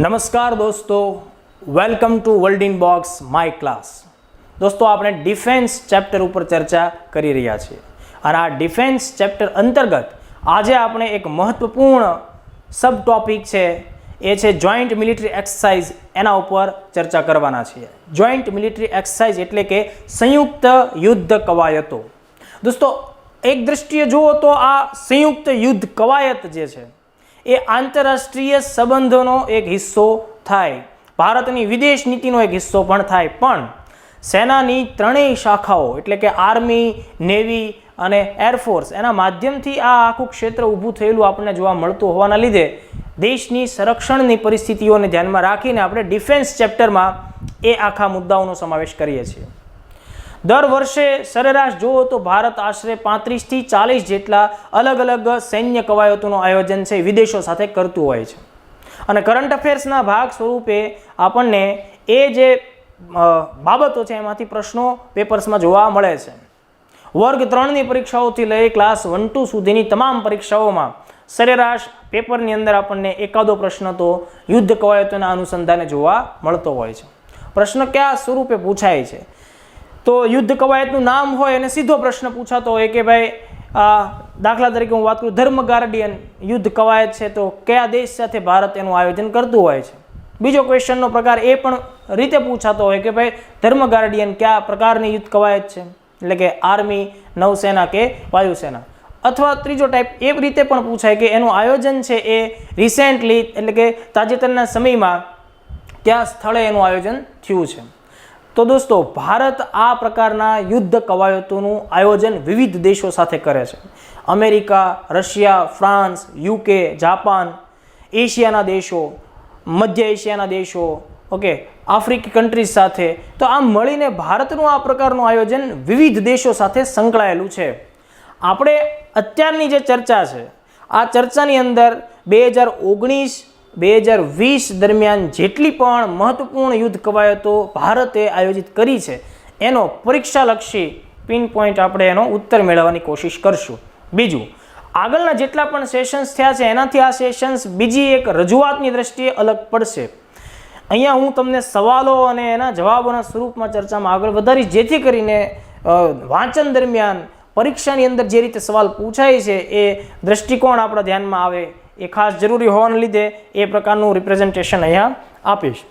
નમસ્કાર દોસ્તો, welcome to world in box my class. દોસ્તો, આપણે ડિફેન્સ ચેપ્ટર ઉપર ચર્ચા કરી રહ્યા છીએ અને આ ડિફેન્સ ચેપ્ટર અંતર્ગત આજે આપણે એક મહત્વપૂર્ણ સબ ટોપિક છે, એ છે જોઈન્ટ મિલિટરી એક્સરસાઇઝ. એના ઉપર ચર્ચા કરવાના છીએ. જોઈન્ટ મિલિટરી એક્સરસાઇઝ એટલે કે સંયુક્ત યુદ્ધ કવાયતો. દોસ્તો, એક દ્રષ્ટિએ જુઓ તો આ સંયુક્ત યુદ્ધ કવાયત જે છે એ આંતરરાષ્ટ્રીય સંબંધોનો એક હિસ્સો થાય, ભારતની વિદેશ નીતિનો એક હિસ્સો પણ થાય. પણ સેનાની ત્રણેય શાખાઓ એટલે કે આર્મી, નેવી અને એરફોર્સ એના માધ્યમથી આ આખું ક્ષેત્ર ઊભું થયેલું આપણને જોવા મળતું હોવાના લીધે દેશની સંરક્ષણની પરિસ્થિતિઓને ધ્યાનમાં રાખીને આપણે ડિફેન્સ ચેપ્ટરમાં એ આખા મુદ્દાઓનો સમાવેશ કરીએ છીએ. દર વર્ષે સરેરાશ જુઓ તો ભારત આશરે 35થી 40 જેટલા અલગ અલગ સૈન્ય કવાયતોનું આયોજન છે વિદેશો સાથે કરતું હોય છે. અને કરંટ અફેર્સના ભાગ સ્વરૂપે આપણને એ જે બાબતો છે એમાંથી પ્રશ્નો પેપર્સમાં જોવા મળે છે. વર્ગ 3ની પરીક્ષાઓથી લઈ ક્લાસ 1-2 સુધીની તમામ પરીક્ષાઓમાં સરેરાશ પેપરની અંદર આપણને એકાદો પ્રશ્ન તો યુદ્ધ કવાયતોના અનુસંધાને જોવા મળતો હોય છે. પ્રશ્ન કયા સ્વરૂપે પૂછાય છે? તો યુદ્ધ કવાયતનું નામ હોય અને સીધો પ્રશ્ન પૂછાતો હોય કે ભાઈ દાખલા તરીકે હું વાત કરું, ધર્મ ગાર્ડિયન યુદ્ધ કવાયત છે તો કયા દેશ સાથે ભારત એનું આયોજન કરતું હોય છે. બીજો ક્વેશ્ચનનો પ્રકાર એ પણ રીતે પૂછાતો હોય કે ભાઈ ધર્મ ગાર્ડિયન કયા પ્રકારની યુદ્ધ કવાયત છે, એટલે કે આર્મી, નૌસેના કે વાયુસેના. અથવા ત્રીજો ટાઈપ એ રીતે પણ પૂછાય કે એનું આયોજન છે એ રિસેન્ટલી એટલે કે તાજેતરના સમયમાં કયા સ્થળે એનું આયોજન થયું છે. તો દોસ્તો, ભારત આ પ્રકારના યુદ્ધ કવાયતોનું આયોજન વિવિધ દેશો સાથે કરે છે. America, Russia, France, UK, Japan, એશિયાના દેશો, મધ્ય એશિયાના દેશો, ઓકે, આફ્રિકી કન્ટ્રીઝ સાથે. તો આમ મળીને ભારતનું આ પ્રકારનું આયોજન વિવિધ દેશો સાથે સંકળાયેલું છે. આપણે અત્યારની જે ચર્ચા છે આ ચર્ચાની અંદર 2019-2020 દરમિયાન જેટલી પણ મહત્વપૂર્ણ યુદ્ધ કવાયતો ભારતે આયોજિત કરી છે એનો પરીક્ષાલક્ષી પિન પોઈન્ટ આપણે એનો ઉત્તર મેળવવાની કોશિશ કરશું. બીજું, આગળના જેટલા પણ સેશન્સ થયા છે એનાથી આ સેશન્સ બીજી એક રજૂઆતની દ્રષ્ટિએ અલગ પડશે. અહીંયા હું તમને સવાલો અને એના જવાબોના સ્વરૂપમાં ચર્ચામાં આગળ વધારીશ, જેથી કરીને વાંચન દરમિયાન પરીક્ષાની અંદર જે રીતે સવાલ પૂછાય છે એ દ્રષ્ટિકોણ આપણા ધ્યાનમાં આવે એ ખાસ જરૂરી હોવાને લીધે એ પ્રકારનું રિપ્રેઝન્ટેશન અહીંયા આપીશ.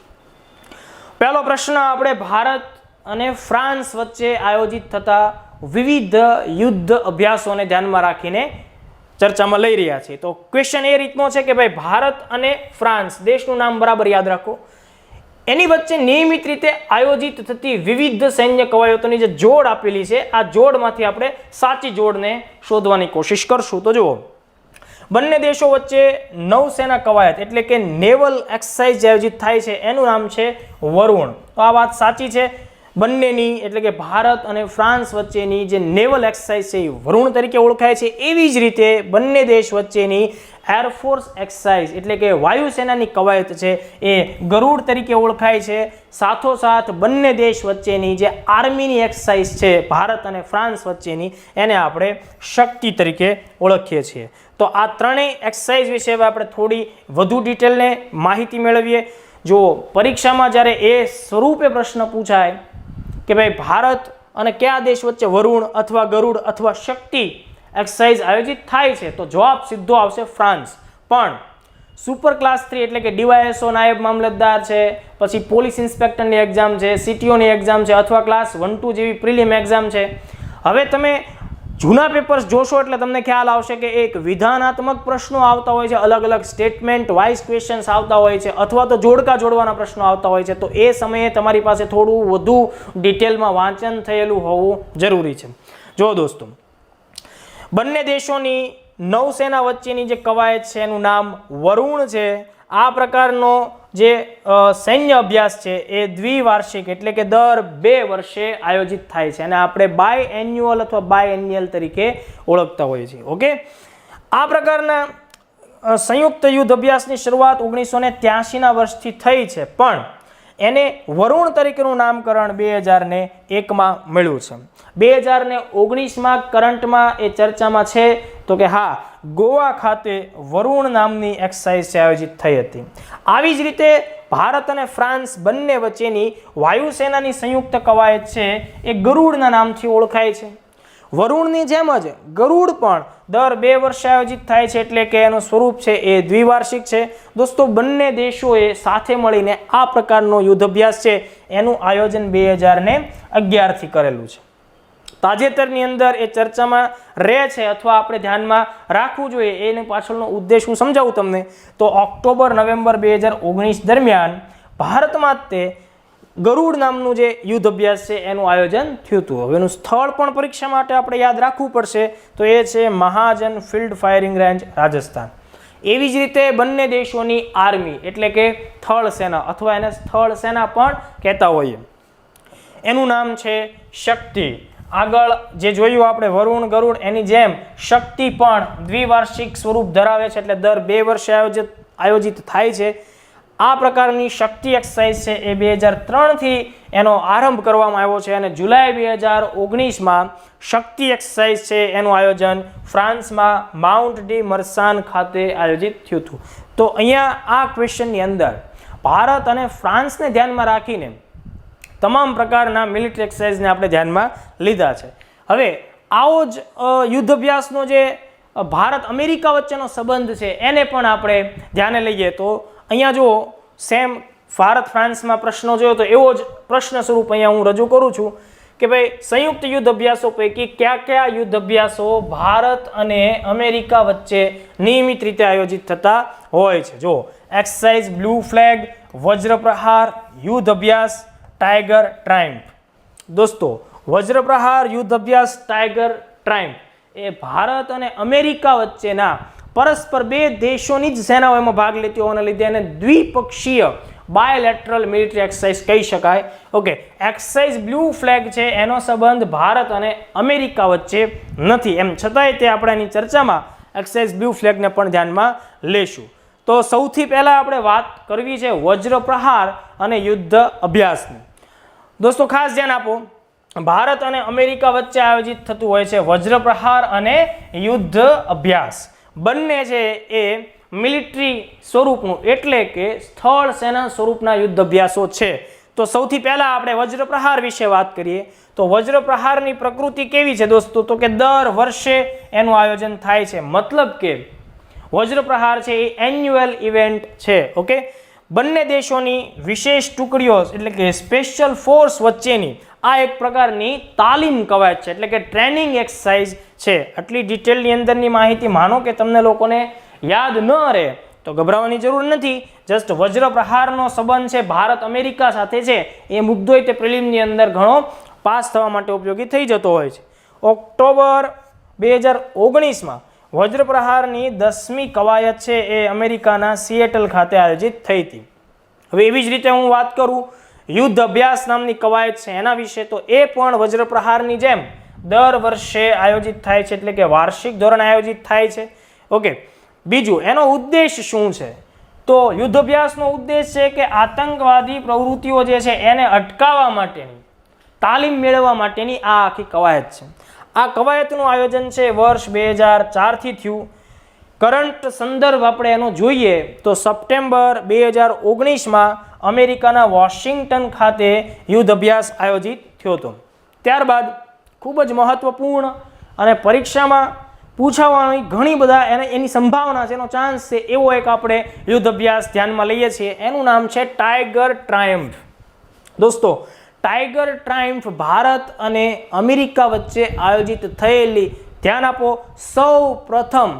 પહેલો પ્રશ્ન આપણે ભારત અને ફ્રાન્સ વચ્ચે આયોજિત થતા વિવિધ યુદ્ધ અભ્યાસોને ધ્યાનમાં રાખીને ચર્ચામાં લઈ રહ્યા છીએ. તો ક્વેશ્ચન એ રીતનો છે કે ભાઈ ભારત અને ફ્રાન્સ દેશનું નામ બરાબર યાદ રાખો, એની વચ્ચે નિયમિત રીતે આયોજિત થતી વિવિધ સૈન્ય કવાયતોની જે જોડ આપેલી છે આ જોડમાંથી આપણે સાચી જોડને શોધવાની કોશિશ કરશું. તો જુઓ, બંને દેશો વચ્ચે નૌસેના કવાયત એટલે કે નેવલ એક્સરસાઇઝ જે આયોજિત થાય છે એનું નામ છે વરુણ. તો આ વાત સાચી છે. બંનેની એટલે કે ભારત અને ફ્રાન્સ વચ્ચેની જે નેવલ એક્સરસાઇઝ છે એ વરુણ તરીકે ઓળખાય છે. એવી જ રીતે બંને દેશ વચ્ચેની એરફોર્સ એક્સરસાઇઝ એટલે કે વાયુસેનાની કવાયત છે એ ગરુડ તરીકે ઓળખાય છે. સાથોસાથ બંને દેશ વચ્ચેની જે આર્મીની એક્સરસાઇઝ છે ભારત અને ફ્રાન્સ વચ્ચેની એને આપણે શક્તિ તરીકે ઓળખીએ છીએ. તો આ ત્રણેય એક્સરસાઇઝ વિશે આપણે થોડી વધુ ડિટેલને માહિતી મેળવીએ. જો પરીક્ષામાં જ્યારે એ સ્વરૂપે પ્રશ્ન પૂછાય કે ભાઈ ભારત અને કયા દેશ વચ્ચે વરુણ અથવા ગરુડ અથવા શક્તિ એક્સરસાઇઝ આયોજિત થાય છે તો જવાબ સીધો આવશે ફ્રાન્સ. પણ સુપર ક્લાસ 3 એટલે કે ડીવાયએસઓ નાયબ મામલતદાર છે, પછી પોલીસ ઇન્સ્પેક્ટરની એક્ઝામ છે, સીટીઓની એક્ઝામ છે, અથવા ક્લાસ 1-2 જેવી પ્રિલિમ એક્ઝામ છે. હવે તમે જૂના પેપર્સ જોશો એટલે તમને ખ્યાલ આવશે કે એક વિધાનાત્મક પ્રશ્નો આવતા હોય છે, અલગ અલગ સ્ટેટમેન્ટ વાઇઝ ક્વેશ્ચન્સ આવતા હોય છે, અથવા તો જોડકા જોડવાના પ્રશ્નો આવતા હોય છે. તો એ સમયે તમારી પાસે થોડું વધુ ડિટેલમાં વાંચન થયેલું હોવું જરૂરી છે. જો દોસ્તો, બંને દેશોની નૌસેના વચ્ચેની જે કવાયત છે એનું નામ વરુણ છે. આ પ્રકારનો જે સૈન્ય અભ્યાસ છે એ દ્વિવાર્ષિક એટલે કે દર 2 વર્ષે આયોજિત થાય છે અને આપણે બાય એન્યુઅલ અથવા બાય એન્યુઅલ તરીકે ઓળખતા હોઈએ છીએ. ઓકે, આ પ્રકારના સંયુક્ત યુદ્ધ અભ્યાસની શરૂઆત 1983ના વર્ષથી થઈ છે, પણ એને વરુણ તરીકેનું નામકરણ 2001માં મળ્યું છે. 2019માં કરંટમાં એ ચર્ચામાં છે. તો કે હા, ગોવા ખાતે વરુણ નામની એક્સરસાઇઝ આયોજિત થઈ હતી. આવી જ રીતે ભારત અને ફ્રાન્સ બંને વચ્ચેની વાયુસેનાની સંયુક્ત કવાયત છે એ ગરુડના નામથી ઓળખાય છે. વરુણની જેમ જ ગરુડ પણ દર 2 વર્ષે આયોજિત થાય છે, એટલે કે એનું સ્વરૂપ છે એ દ્વિવાર્ષિક છે. દોસ્તો, બંને દેશોએ સાથે મળીને આ પ્રકારનો યુદ્ધ અભ્યાસ છે એનું આયોજન 2011થી કરેલું છે. તાજેતરની અંદર એ ચર્ચામાં રહે છે અથવા આપણે ધ્યાનમાં રાખવું જોઈએ, એની પાછળનો ઉદ્દેશ હું સમજાવું તમને. તો ઓક્ટોબર-નવેમ્બર 2019 દરમિયાન ભારતમાં તે ગરુડ નામનું જે યુદ્ધ અભ્યાસ છે એનું આયોજન થયું હતું. હવે એનું સ્થળ પણ પરીક્ષા માટે આપણે યાદ રાખવું પડશે, તો એ છે મહાજન ફિલ્ડ ફાયરિંગ રેન્જ, રાજસ્થાન. એવી જ રીતે બંને દેશોની આર્મી એટલે કે થળ સેના અથવા એને સ્થળ સેના પણ કહેતા હોઈએ, એનું નામ છે શક્તિ. આગળ જે જોયું આપણે વરુણ ગરુડ, એની જેમ શક્તિ પણ દ્વિવાર્ષિક સ્વરૂપ ધરાવે છે, એટલે દર 2 વર્ષે આયોજિત થાય છે. આ પ્રકારની શક્તિ એક્સરસાઇઝ છે એ 2003થી એનો આરંભ કરવામાં આવ્યો છે અને જુલાઈ 2019માં શક્તિ એક્સરસાઇઝ છે એનું આયોજન ફ્રાન્સમાં માઉન્ટ ડી મરસાન ખાતે આયોજિત થયું હતું. તો અહીંયા આ ક્વેશ્ચનની અંદર ભારત અને ફ્રાન્સને ધ્યાનમાં રાખીને તમામ પ્રકારના મિલિટરી એક્સરસાઇઝને આપણે ધ્યાનમાં લીધા છે. હવે આવો જ યુદ્ધ અભ્યાસનો જે ભારત અમેરિકા વચ્ચેનો સંબંધ છે એને પણ આપણે ધ્યાને લઈએ. તો અહીંયા જો સેમ ભારત ફ્રાન્સમાં પ્રશ્નો જોયો તો એવો જ પ્રશ્ન સ્વરૂપ અહીંયા હું રજૂ કરું છું કે ભાઈ સંયુક્ત યુદ્ધ અભ્યાસો પૈકી કયા યુદ્ધ અભ્યાસો ભારત અને અમેરિકા વચ્ચે નિયમિત રીતે આયોજિત થતા હોય છે. જો એક્સરસાઇઝ બ્લુ ફ્લેગ, વજ્રપ્રહાર યુદ્ધ અભ્યાસ, ટાઈગર ટ્રાયમ્ફ. દોસ્તો, વજ્રપ્રહાર યુદ્ધ અભ્યાસ, ટાઈગર ટ્રાયમ્ફ એ ભારત અને અમેરિકા વચ્ચેના પરસ્પર 2 દેશોની જ સેનાઓ એમાં ભાગ લેતી હોવાને લીધે એને દ્વિપક્ષીય બાયલેટરલ મિલિટરી એક્સરસાઇઝ કહી શકાય. ઓકે, એક્સરસાઇઝ બ્લુ ફ્લેગ છે એનો સંબંધ ભારત અને અમેરિકા વચ્ચે નથી, એમ છતાંય તે આપણે એની ચર્ચામાં એક્સરસાઇઝ બ્લુ ફ્લેગને પણ ધ્યાનમાં લેશું. તો સૌથી પહેલા આપણે વાત કરવી છે વજ્રપ્રહાર અને યુદ્ધ અભ્યાસની. દોસ્તો, ખાસ ધ્યાન આપો, ભારત અને અમેરિકા વચ્ચે આયોજિત થતું હોય છે વજ્રપ્રહાર અને યુદ્ધ અભ્યાસ. બંને છે એ મિલિટરી સ્વરૂપનું એટલે કે સ્થળ સેના સ્વરૂપના યુદ્ધ અભ્યાસો છે. તો સૌથી પહેલા આપણે વજ્રપ્રહાર વિશે વાત કરીએ. તો વજ્રપ્રહારની પ્રકૃતિ કેવી છે દોસ્તો? તો કે દર વર્ષે એનું આયોજન થાય છે, મતલબ કે વજ્રપ્રહાર છે એ એન્યુઅલ ઇવેન્ટ છે. ઓકે, બંને દેશોની વિશેષ ટુકડીઓ એટલે કે સ્પેશિયલ ફોર્સ વચ્ચેની આ એક પ્રકારની તાલીમ કવાયત છે, એટલે કે ટ્રેનિંગ એક્સરસાઇઝ છે. આટલી ડિટેલની અંદરની માહિતી માનો કે તમને લોકોને યાદ ન રહે તો ગભરાવાની જરૂર નથી. જસ્ટ વજ્રપ્રહારનો સંબંધ છે ભારત અમેરિકા સાથે છે એ મુદ્દો તે પ્રિલિમની અંદર ઘણો પાસ થવા માટે ઉપયોગી થઈ જતો હોય છે. ઓક્ટોબર 2019માં વજ્રપ્રહારની 10મી કવાયત છે એ અમેરિકાના સિએટલ ખાતે આયોજિત થઈ હતી. હવે એવી જ રીતે હું વાત કરું યુદ્ધ અભ્યાસ નામની કવાયત છે એના વિશે, તો એ પણ વજ્રપ્રહારની જેમ દર વર્ષે આયોજિત થાય છે, એટલે કે વાર્ષિક ધોરણે આયોજિત થાય છે. ઓકે, બીજું એનો ઉદ્દેશ શું છે? તો યુદ્ધ અભ્યાસનો ઉદ્દેશ છે કે આતંકવાદી પ્રવૃત્તિઓ જે છે એને અટકાવવા માટેની તાલીમ મેળવવા માટેની આ આખી કવાયત છે. આ કવાયતનું આયોજન છે વર્ષ 2004થી થયું. કરંટ સંદર્ભ આપણે એનો જોઈએ તો સપ્ટેમ્બર 2019માં અમેરિકાના વોશિંગ્ટન ખાતે યુદ્ધ અભ્યાસ આયોજિત થયો હતો. ત્યારબાદ ખૂબ જ મહત્વપૂર્ણ અને પરીક્ષામાં પૂછાવાની ઘણી બધા એની સંભાવના છે, એનો ચાન્સ છે એવો એક આપણે યુદ્ધ અભ્યાસ ધ્યાનમાં લઈએ છીએ. એનું નામ છે ટાઈગર ટ્રાયમ્ફ. દોસ્તો, ટાઈગર ટ્રાયમ્ફ ભારત અને અમેરિકા વચ્ચે આયોજિત થયેલી, ધ્યાન આપો, સૌ પ્રથમ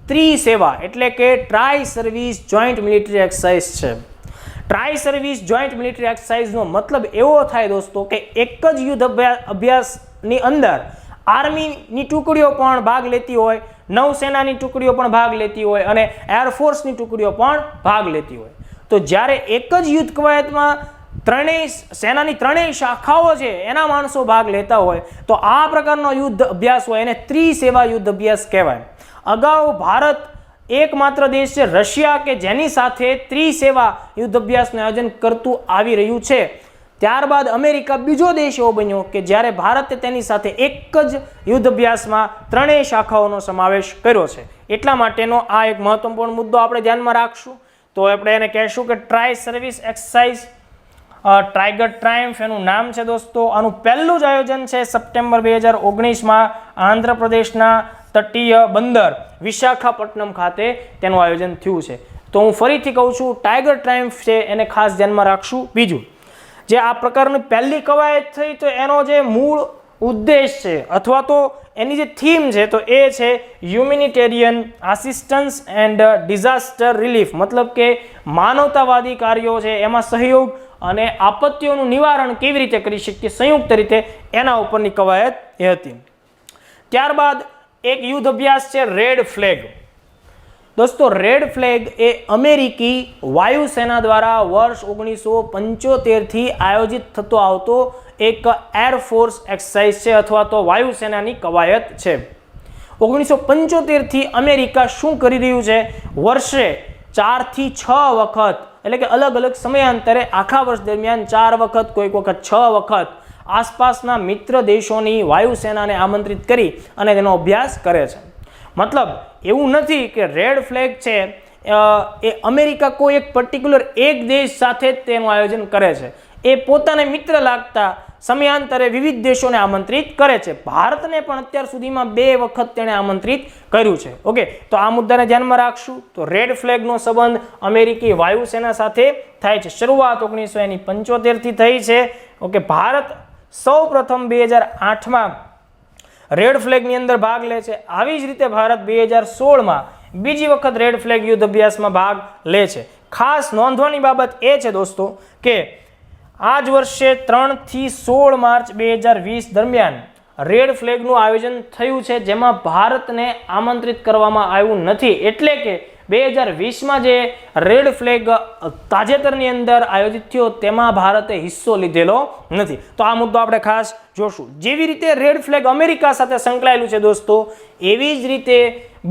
ત્રિસેવા એટલે કે try service joint military exercise છે. ટ્રાય સર્વિસ જોઈન્ટ મિલિટરી એક્સરસાઇઝનો મતલબ એવો થાય દોસ્તો કે એક જ યુદ્ધ અભ્યાસની અંદર આર્મીની ટુકડીઓ પણ ભાગ લેતી હોય, નૌસેનાની ટુકડીઓ પણ ભાગ લેતી હોય અને એરફોર્સની ટુકડીઓ પણ ભાગ લેતી હોય. તો જ્યારે એક જ યુદ્ધ કવાયતમાં સેનાની ત્રણેય શાખાઓ છે એના માણસો ભાગ લેતા હોય તો આ પ્રકારનો યુદ્ધ અભ્યાસ હોય એને ત્રિસેવા યુદ્ધ અભ્યાસ કહેવાય. અગાઉ ભારત એકમાત્ર દેશ છે રશિયા કે જેની સાથે ત્રિસેવા યુદ્ધ અભ્યાસનું આયોજન કરતું આવી રહ્યું છે. ત્યારબાદ અમેરિકા બીજો દેશ એવો બન્યો કે જ્યારે ભારતે તેની સાથે એક જ યુદ્ધ અભ્યાસમાં ત્રણેય શાખાઓનો સમાવેશ કર્યો છે. એટલા માટેનો આ એક મહત્વપૂર્ણ મુદ્દો આપણે ધ્યાનમાં રાખશું. તો આપણે એને કહેશું કે ટ્રાય સર્વિસ એક્સરસાઇઝ ટાઈગર ટ્રાયમ્ફ એનું નામ છે દોસ્તો. આનું પહેલું જ આયોજન છે સપ્ટેમ્બર 2019માં આંધ્રપ્રદેશના તટીય બંદર વિશાખાપટ્ટનમ ખાતે તેનું આયોજન થયું છે. તો હું ફરીથી કહું છું, ટાઈગર ટ્રાયમ્ફ છે એને ખાસ ધ્યાનમાં રાખશું. બીજું, જે આ પ્રકારની પહેલી કવાયત થઈ તો એનો જે મૂળ ઉદ્દેશ છે અથવા તો એની જે થીમ છે તો એ છે humanitarian assistance and disaster relief, મતલબ કે માનવતાવાદી કાર્યો છે એમાં સહયોગ અને આપત્તિઓનું નિવારણ કેવી રીતે કરી શકીએ સંયુક્ત રીતે એના ઉપરની કવાયત એ હતી. ત્યારબાદ એક યુદ્ધ અભ્યાસ છે રેડ ફ્લેગ. દોસ્તો, રેડ ફ્લેગ એ અમેરિકી વાયુસેના દ્વારા વર્ષ 1975થી આયોજિત થતો આવતો એક એરફોર્સ એક્સરસાઇઝ છે અથવા તો વાયુસેનાની કવાયત છે. 1975થી અમેરિકા શું કરી રહ્યું છે, વર્ષે 4 થી 6 વખત, એટલે કે અલગ અલગ સમયાંતરે આખા વર્ષ દરમિયાન 4 વખત, કોઈક વખત 6 વખત આસપાસના મિત્ર દેશોની વાયુસેનાને આમંત્રિત કરી અને તેનો અભ્યાસ કરે છે. મતલબ એવું નથી કે રેડ ફ્લેગ છે એ અમેરિકા કોઈ એક પર્ટિક્યુલર એક દેશ સાથે જ તેનું આયોજન કરે છે. એ પોતાને મિત્ર લાગતા સમયાંતરે વિવિધ દેશોને આમંત્રિત કરે છે. ભારતને પણ અત્યાર સુધીમાં 2 વખત તેણે આમંત્રિત કર્યું છે. ઓકે, તો આ મુદ્દાને ધ્યાનમાં રાખશું. તો રેડ ફ્લેગનો સંબંધ અમેરિકી વાયુસેના સાથે થાય છે. શરૂઆત 1975થી થઈ છે. ઓકે, ભારત સૌ પ્રથમ 2008માં રેડ ફ્લેગની અંદર ભાગ લે છે. આવી જ રીતે ભારત 2016માં બીજી વખત રેડ ફ્લેગ યુદ્ધ અભ્યાસમાં ભાગ લે છે. ખાસ નોંધવાની બાબત એ છે દોસ્તો કે આ જ વર્ષે 3 થી 16 માર્ચ 2020 દરમિયાન રેડ ફ્લેગનું આયોજન થયું છે, જેમાં ભારતને આમંત્રિત કરવામાં આવ્યું નથી. એટલે કે 2020માં જે રેડ ફ્લેગ તાજેતરની અંદર આયોજિત થયો તેમાં ભારતે હિસ્સો લીધેલો નથી. તો આ મુદ્દો આપણે ખાસ જોશું. જેવી રીતે રેડ ફ્લેગ અમેરિકા સાથે સંકળાયેલું છે દોસ્તો, એવી જ રીતે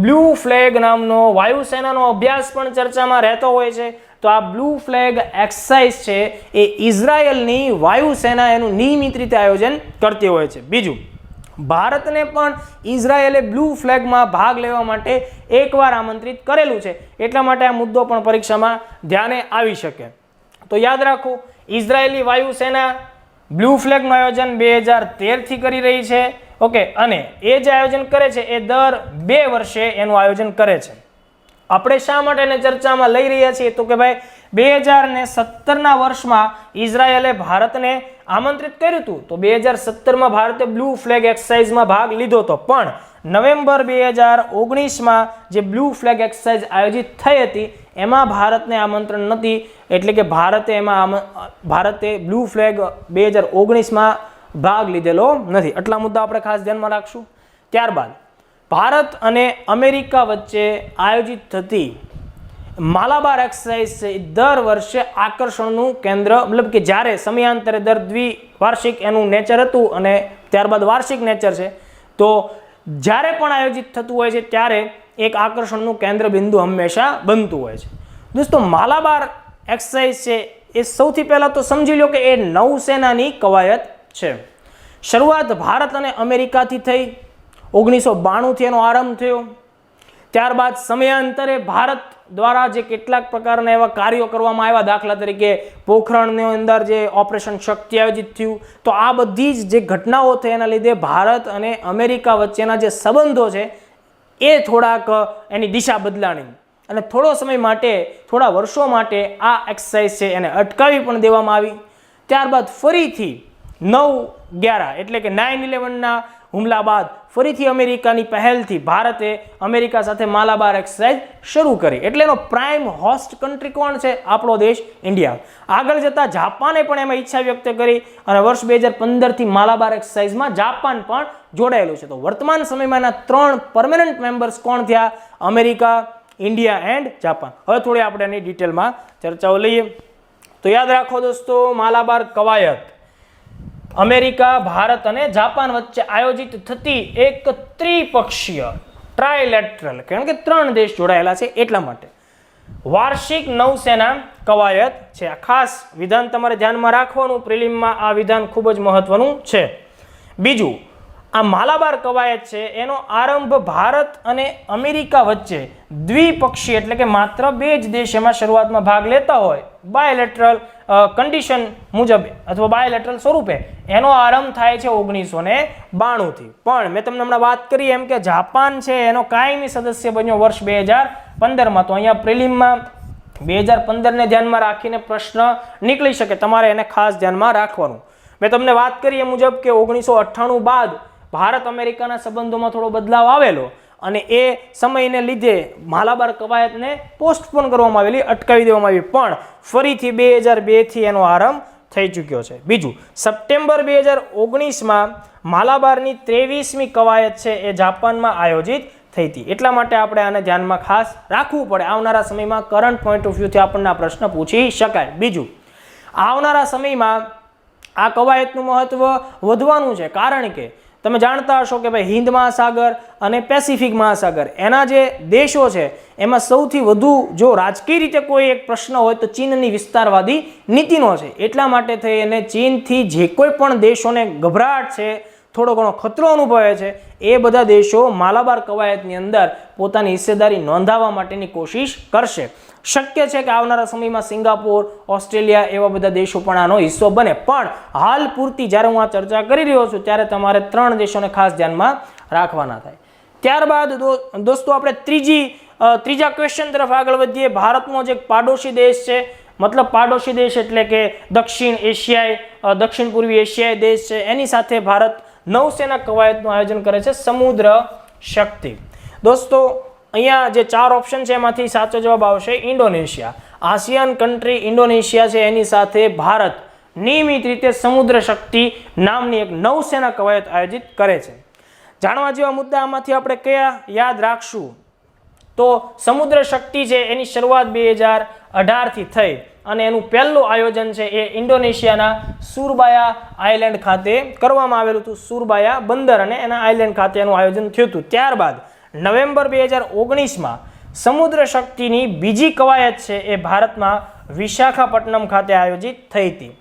બ્લુ ફ્લેગ નામનો વાયુસેનાનો અભ્યાસ પણ ચર્ચામાં રહેતો હોય છે. તો આ બ્લુ ફ્લેગ એક્સરસાઇઝ છે એ ઇઝરાયલની વાયુસેના એનું નિયમિત રીતે આયોજન કરતી હોય છે. બીજું, ભારતને પણ ઇઝરાયેલે બ્લુ ફ્લેગમાં ભાગ લેવા માટે એકવાર આમંત્રિત કરેલું છે. એટલા માટે આ મુદ્દો પણ પરીક્ષામાં ધ્યાને આવી શકે. તો યાદ રાખો, ઇઝરાયેલી વાયુસેના બ્લુ ફ્લેગનું આયોજન 2013થી કરી રહી છે. ઓકે, અને એ જે આયોજન કરે છે એ દર 2 વર્ષે એનું આયોજન કરે છે. આપણે શા માટે એને ચર્ચામાં લઈ રહ્યા છીએ તો કે ભાઈ 2017ના વર્ષમાં ઇઝરાયેલે ભારતને આમંત્રિત કર્યું હતું. તો 2017માં ભારતે બ્લુ ફ્લેગ એક્સરસાઇઝમાં ભાગ લીધો હતો, પણ નવેમ્બર 2019માં જે બ્લુ ફ્લેગ એક્સરસાઇઝ આયોજિત થઈ હતી એમાં ભારતને આમંત્રણ નથી. એટલે કે ભારતે બ્લુ ફ્લેગ 2019માં ભાગ લીધેલો નથી. આટલા મુદ્દા આપણે ખાસ ધ્યાનમાં રાખશું. ત્યારબાદ ભારત અને અમેરિકા વચ્ચે આયોજિત થતી માલાબાર એક્સરસાઇઝ છે દર વર્ષે આકર્ષણનું કેન્દ્ર, મતલબ કે જ્યારે સમયાંતરે દર દ્વિવાર્ષિક એનું નેચર હતું અને ત્યારબાદ વાર્ષિક નેચર છે, તો જ્યારે પણ આયોજિત થતું હોય છે ત્યારે એક આકર્ષણનું કેન્દ્ર બિંદુ હંમેશા બનતું હોય છે. દોસ્તો, માલાબાર એક્સરસાઇઝ છે એ સૌથી પહેલાં તો સમજી લો કે એ નૌસેનાની કવાયત છે. શરૂઆત ભારત અને અમેરિકાથી થઈ. 1992થી એનો આરંભ થયો. ત્યારબાદ સમયાંતરે ભારત દ્વારા જે કેટલાક પ્રકારના એવા કાર્યો કરવામાં આવ્યા, દાખલા તરીકે પોખરણની અંદર જે ઓપરેશન શક્તિ આયોજિત થયું. તો આ બધી જ જે ઘટનાઓ થઈ એના લીધે ભારત અને અમેરિકા વચ્ચેના જે સંબંધો છે એ થોડાક એની દિશા બદલાણી અને થોડો સમય માટે, થોડા વર્ષો માટે આ એક્સરસાઇઝ છે એને અટકાવી પણ દેવામાં આવી. ત્યારબાદ ફરીથી 9/11 એટલે કે 9/11ના હુમલા બાદ ફરીથી અમેરિકાની પહેલથી ભારતે અમેરિકા સાથે માલાબાર એક્સરસાઇઝ શરૂ કરી. એટલે એનો પ્રાઇમ હોસ્ટ કન્ટ્રી કોણ છે? આપણો દેશ ઇન્ડિયા. આગળ જતાં જાપાને પણ એમાં ઈચ્છા વ્યક્ત કરી અને વર્ષ 2015થી માલાબાર એક્સરસાઇઝમાં જાપાન પણ જોડાયેલું છે. તો વર્તમાન સમયમાં એના 3 પરમેનન્ટ મેમ્બર્સ કોણ થયા? America, India and Japan. હવે થોડી આપણે એની ડિટેલમાં ચર્ચાઓ લઈએ. તો યાદ રાખો દોસ્તો, માલાબાર કવાયત અમેરિકા, ભારત અને જાપાન વચ્ચે આયોજિત થતી એક ત્રિપક્ષીય ટ્રાયલેટરલ, કારણ કે 3 દેશ જોડાયેલા છે એટલા માટે વાર્ષિક નૌસેના કવાયત છે. આ ખાસ વિધાન તમારે ધ્યાનમાં રાખવાનું, પ્રિલિમમાં આ વિધાન ખૂબ જ મહત્વનું છે. બીજું, આ માલાબાર કવાયત છે એનો આરંભ ભારત અને અમેરિકા વચ્ચે દ્વિપક્ષી એટલે કે માત્ર 2 જ દેશ એમાં શરૂઆતમાં ભાગ લેતા હોય બાયલેટરલ કન્ડિશન મુજબ અથવા બાયલેટરલ સ્વરૂપે એનો આરંભ થાય છે 1992 થી. પણ મેં તમને હમણાં વાત કરી એમ કે જાપાન છે એનો કાયમી સદસ્ય બન્યો વર્ષ 2015માં. તો અહીંયા પ્રિલિમમાં 2015 ને ધ્યાનમાં રાખીને પ્રશ્ન નીકળી શકે, તમારે એને ખાસ ધ્યાનમાં રાખવાનું. મેં તમને વાત કરી એ મુજબ કે 1998 બાદ ભારત અમેરિકાના સંબંધોમાં થોડો બદલાવ આવેલો અને એ સમયને લીધે માલાબાર કવાયતને પોસ્ટપોન કરવામાં આવેલી, અટકાવી દેવામાં આવી, પણ ફરીથી 2002 થી એનો આરંભ થઈ ચૂક્યો છે. બીજું, સપ્ટેમ્બર 2019માં માલાબારની 23મી કવાયત છે એ જાપાનમાં આયોજિત થઈ હતી. એટલા માટે આપણે આને ધ્યાનમાં ખાસ રાખવું પડે. આવનારા સમયમાં કરંટ પોઈન્ટ ઓફ વ્યૂથી આપણને આ પ્રશ્ન પૂછી શકાય. બીજું, આવનારા સમયમાં આ કવાયતનું મહત્વ વધવાનું છે, કારણ કે તમે જાણતા હશો કે ભાઈ હિન્દ મહાસાગર અને પેસિફિક મહાસાગર એના જે દેશો છે એમાં સૌથી વધુ જો રાજકીય રીતે કોઈ એક પ્રશ્ન હોય તો ચીનની વિસ્તારવાદી નીતિનો છે. એટલા માટે થઈ અને ચીનથી જે કોઈ પણ દેશોને ગભરાટ છે, થોડો ઘણો ખતરો અનુભવે છે, એ બધા દેશો માલાબાર કવાયતની અંદર પોતાની હિસ્સેદારી નોંધાવવા માટેની કોશિશ કરશે. શક્ય છે કે આવનારા સમયમાં સિંગાપોર, ઓસ્ટ્રેલિયા એવા બધા દેશો પણ આનો હિસ્સો બને. પણ હાલ પૂરતી જ્યારે હું આ ચર્ચા કરી રહ્યો છું ત્યારે તમારે 3 દેશોને ખાસ ધ્યાનમાં રાખવાના થાય. ત્યારબાદ દોસ્તો આપણે ત્રીજા ક્વેશ્ચન તરફ આગળ વધીએ. ભારતનો જે પાડોશી દેશ છે, મતલબ પાડોશી દેશ એટલે કે દક્ષિણ પૂર્વી એશિયાઈ દેશ છે, એની સાથે ભારત નૌસેના કવાયતનું આયોજન કરે છે, સમુદ્ર શક્તિ. દોસ્તો અહીંયા જે 4 ઓપ્શન છે એમાંથી સાચો જવાબ આવશે ઇન્ડોનેશિયા. આસિયાન કન્ટ્રી ઇન્ડોનેશિયા છે એની સાથે ભારત નિયમિત રીતે સમુદ્ર શક્તિ નામની એક નૌસેના કવાયત આયોજિત કરે છે. જાણવા જેવા મુદ્દા આમાંથી આપણે કયા યાદ રાખશું? તો સમુદ્ર શક્તિ છે એની શરૂઆત 2018 થી થઈ અને એનું પહેલું આયોજન છે એ ઇન્ડોનેશિયાના સુરબાયા આઇલેન્ડ ખાતે કરવામાં આવેલું હતું. સુરબાયા બંદર અને એના આઇલેન્ડ ખાતે એનું આયોજન થયું હતું. ત્યારબાદ નવેમ્બર 2019માં સમુદ્ર શક્તિની બીજી કવાયત છે એ ભારતમાં વિશાખાપટ્ટનમ ખાતે આયોજિત થઈ હતી.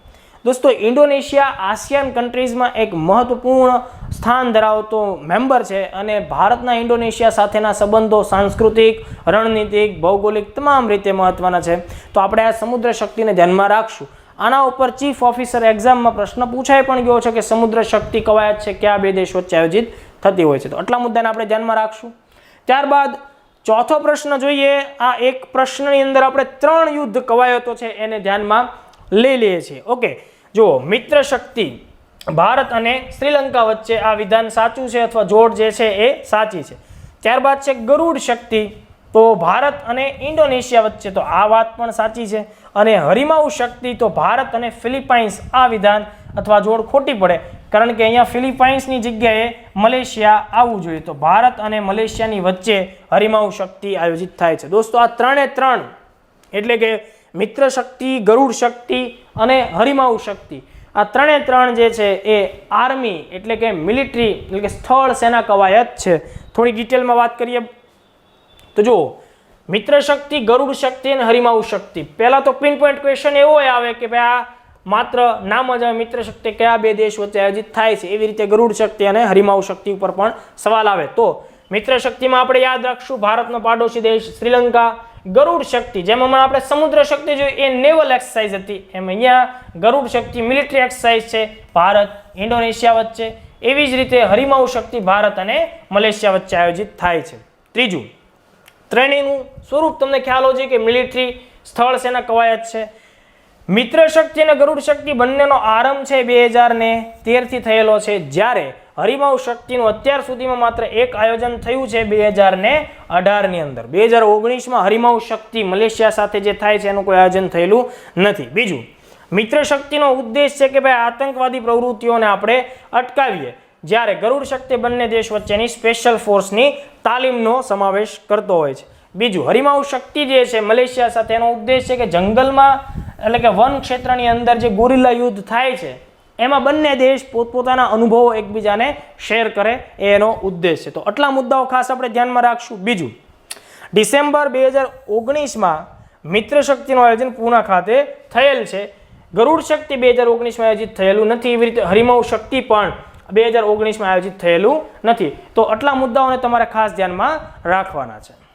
દોસ્તો ઇન્ડોનેશિયા આસિયાન કન્ટ્રીઝમાં એક મહત્વપૂર્ણ સ્થાન ધરાવતો મેમ્બર છે અને ભારતના ઇન્ડોનેશિયા સાથેના સંબંધો સાંસ્કૃતિક, રણનીતિક, ભૌગોલિક તમામ રીતે મહત્વના છે. તો આપણે આ સમુદ્ર શક્તિને ધ્યાનમાં રાખશું. આના ઉપર ચીફ ઓફિસર એક્ઝામમાં પ્રશ્ન પૂછાઈ પણ ગયો છે કે સમુદ્ર શક્તિ કવાયત છે કયા 2 દેશ વચ્ચે આયોજિત થતી હોય છે. તો આટલા મુદ્દાને આપણે ધ્યાનમાં રાખશું. ત્યારબાદ ચોથો પ્રશ્ન જોઈએ. આ એક પ્રશ્નની અંદર આપણે 3 યુદ્ધ કવાયતો છે એને ધ્યાનમાં લઈ લઈએ છીએ. ઓકે, જુઓ, મિત્ર શક્તિ ભારત અને શ્રીલંકા વચ્ચે આ વિધાન સાચું છે અથવા જોડ જે છે એ સાચી છે. ત્યારબાદ છે ગરુડ શક્તિ, તો ભારત અને ઇન્ડોનેશિયા વચ્ચે, તો આ વાત પણ સાચી છે. અને હરિમાઉ શક્તિ, તો ભારત અને ફિલિપાઇન્સ, આ વિધાન અથવા જોડ ખોટી પડે, કારણ કે અહીંયા ફિલિપાઇન્સની જગ્યાએ મલેશિયા આવવું જોઈએ. તો ભારત અને મલેશિયાની વચ્ચે હરિમાઉ શક્તિ આયોજિત થાય છે. દોસ્તો આ 3 એટલે કે મિત્ર શક્તિ, ગરુડ શક્તિ અને હરિમાઉ શક્તિ, આ 3 જે છે એ આર્મી એટલે કે મિલિટરી એટલે કે સ્થળ સેના કવાયત છે. થોડી ડિટેલમાં વાત કરીએ તો જુઓ, મિત્ર શક્તિ, ગરુડ શક્તિ અને હરિમાઉ શક્તિ. પહેલા તો પિન પોઈન્ટ ક્વેશ્ચન એવો આવે કે ભાઈ આ માત્ર નામ જ આવે, મિત્ર શક્તિ કયા 2 દેશ વચ્ચે આયોજિત થાય છે. એવી રીતે ગરુડ શક્તિ અને હરિમાઉ શક્તિ ઉપર પણ સવાલ આવે. તો મિત્ર શક્તિમાં આપણે યાદ રાખશું ભારતનો પાડોશી દેશ શ્રીલંકા. ગરુડ શક્તિ જેમ હમણાં આપણે સમુદ્ર શક્તિ જોઈ એ નેવલ એક્સરસાઇઝ હતી, એમ અહીંયા ગરુડ શક્તિ મિલિટરી એક્સરસાઇઝ છે ભારત ઇન્ડોનેશિયા વચ્ચે. એવી જ રીતે હરિમાઉ શક્તિ ભારત અને મલેશિયા વચ્ચે આયોજિત થાય છે. ત્રીજું, ત્રણેયનું સ્વરૂપ તમને ખ્યાલ હોય છે કે મિલિટરી સ્થળ સેના કવાયત છે. મિત્ર શક્તિ અને ગરુડ શક્તિ બંનેનો આરંભ છે 2013 થી થયેલો છે, જ્યારે હરિમાઉ શક્તિનું અત્યાર સુધીમાં માત્ર એક આયોજન થયું છે 2018 ની અંદર. 2019માં હરિમાઉ શક્તિ મલેશિયા સાથે જે થાય છે એનું કોઈ આયોજન થયેલું નથી. બીજું, મિત્ર શક્તિનો ઉદ્દેશ છે કે ભાઈ આતંકવાદી પ્રવૃત્તિઓને આપણે અટકાવીએ, જ્યારે ગરુડ શક્તિ બંને દેશ વચ્ચેની સ્પેશિયલ ફોર્સની તાલીમનો સમાવેશ કરતો હોય છે. બીજું, હરિમાઉ શક્તિ જે છે મલેશિયા સાથે, એનો ઉદ્દેશ છે કે જંગલમાં એટલે કે વન ક્ષેત્રની અંદર જે ગોરિલ્લા યુદ્ધ થાય છે એમાં બંને દેશ પોતપોતાના અનુભવો એકબીજાને શેર કરે, એનો ઉદ્દેશ છે. તો આટલા મુદ્દાઓ ખાસ આપણે ધ્યાનમાં રાખશું. બીજું, ડિસેમ્બર 2019માં મિત્ર શક્તિનું આયોજન પૂના ખાતે થયેલ છે. ગરુડ શક્તિ 2019માં આયોજિત થયેલું નથી. એવી રીતે હરિમૌ શક્તિ પણ 2019માં આયોજિત થયેલું નથી. તો આટલા મુદ્દાઓને તમારે ખાસ ધ્યાનમાં રાખવાના છે.